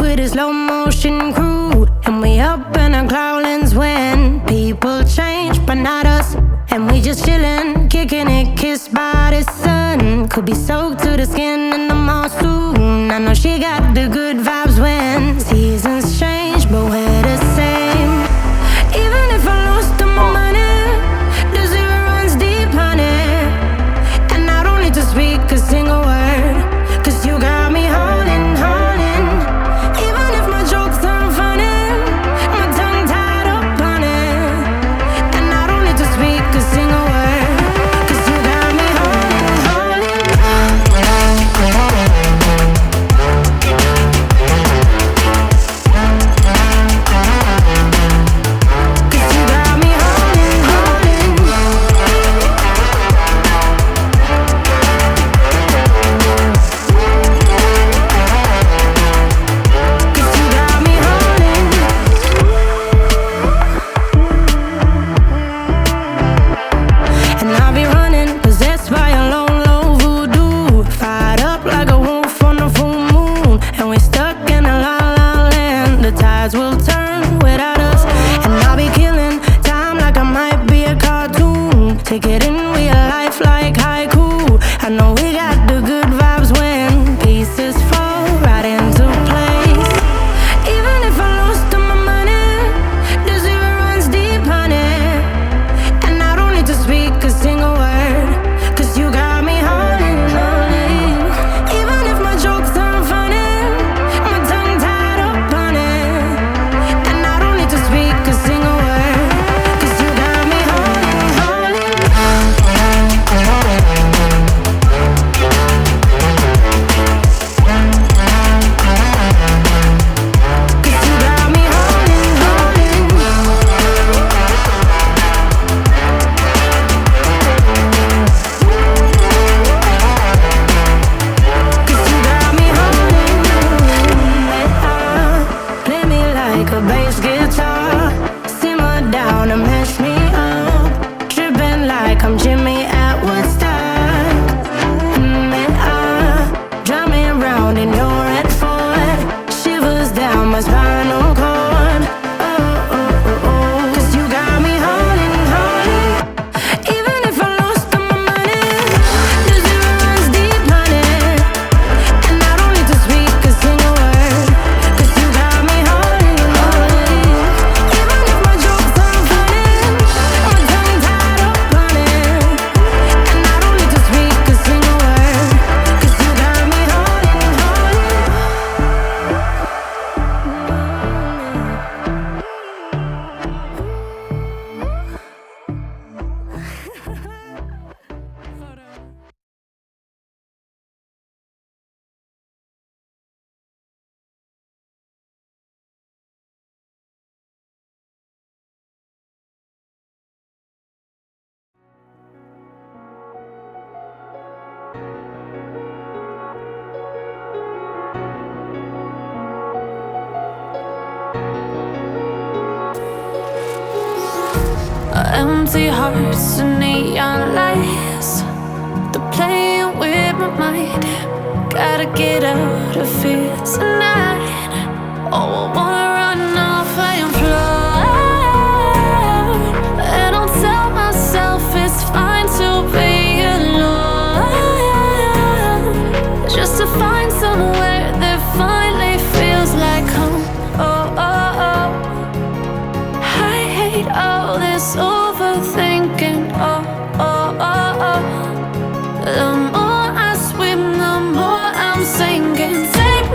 with a slow motion crew, and we up in our cloudlands when people change, but not us. And we just chillin', kicking it, kissed by the sun. Could be soaked to the skin in the monsoon. I know she got the good vibes when seasons change, but we're the same. Even if I lost all my money, the zero runs deep, honey. And I don't need to speak a single word, 'cause you got me holding, holding. Even if my jokes aren't funny, my tongue tied up on it. And I don't need to speak a single word, 'cause you got me holding, holding. 'Cause you got me holding, holding. 'Cause you got me holding. And I'll be running, possessed by a low, low voodoo. Fired up like a wolf on the full moon. And we're stuck in a la la land. The tides will turn without us. And I'll be killing time like I might be a cartoon. Take it in real life like haiku. I know we got the good vibes when pieces fall right into place. Even if I lost all my money, the zero runs deep, honey. And I don't need to speak a single word, 'cause you got me holding, holding. Even if my jokes aren't funny, my tongue tied up on it. And I don't need to speak a single word, 'cause you got me holding, holding. 'Cause you got me holding, holding. 'Cause you got me holding. Play me like a bass guitar, simmer down and mash me up, tripping like I'm Jimmy at Woodstock. Drive me around in your red Ford, shivers down my spinal cord. Oh, oh, oh, oh. 'Cause you got me holding, holding. Even if I lost all my money, the zero runs deep, honey. And I don't need to speak a single word, 'cause you got me holding, holding. Even if my jokes aren't funny, my tongue tied up on it. And I don't need to speak a single word, 'cause you got me holding, holding. Empty hearts and neon lights, they're playing with my mind. Gotta get out of here tonight. Oh, I wanna run off and fly. And I'll tell myself it's fine to be alone, just to find somewhere that finally feels like home. Oh, oh, oh. I hate all this overthinking. Oh, oh, oh, oh. The more I swim, the more I'm sinking. Take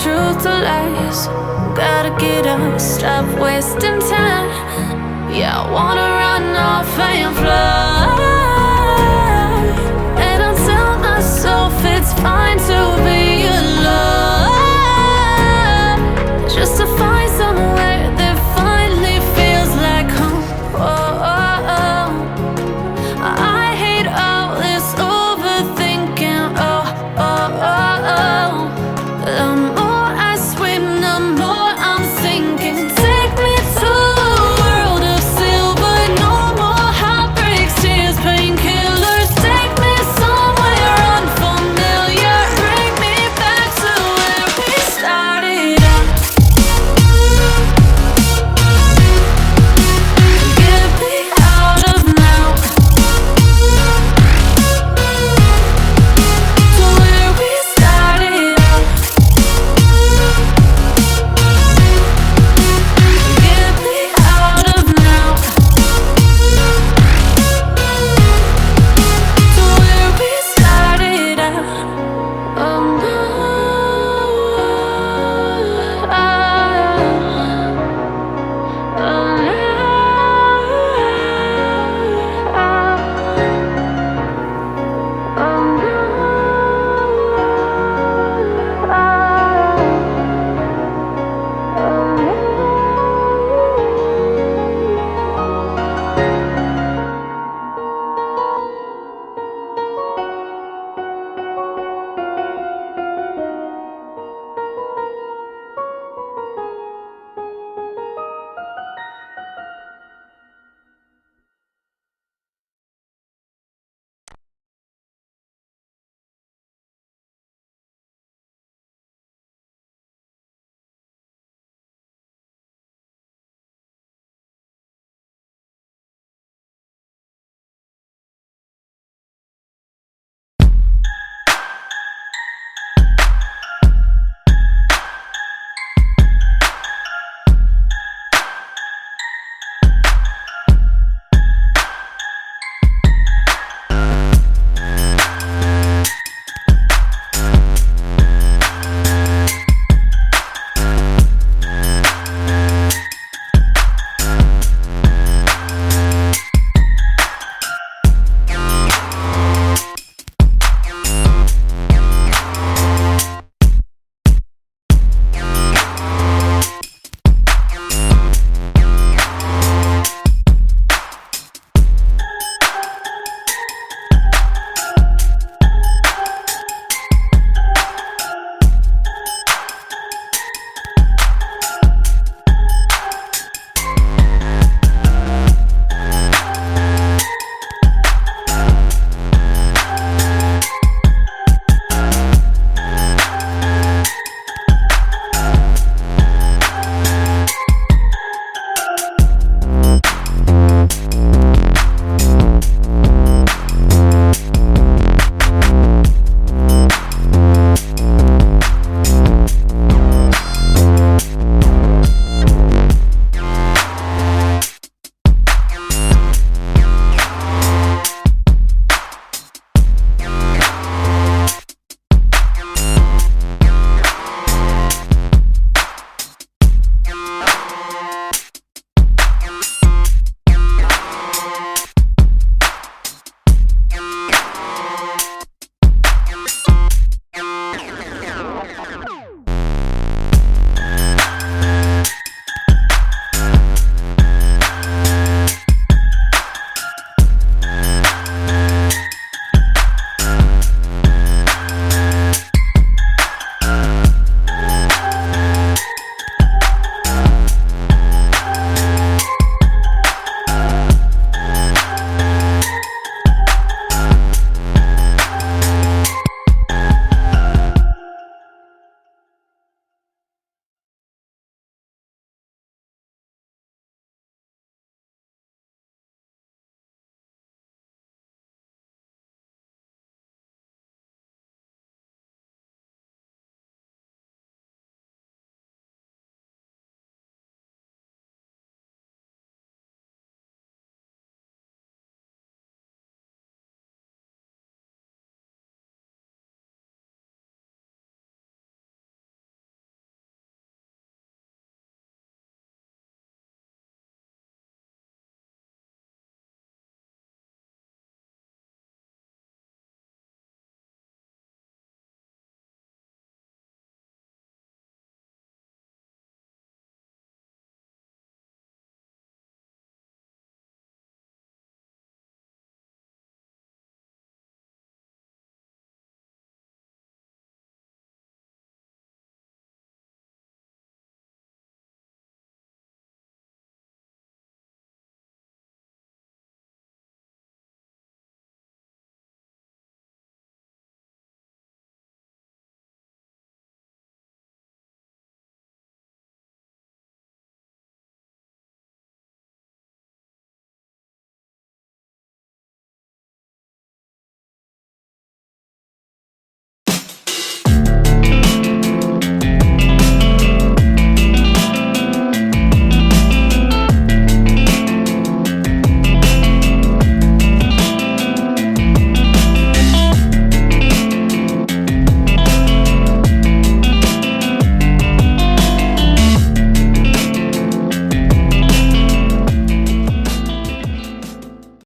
truth to lies. Gotta get up, stop wasting time. Yeah, I wanna run off and fly.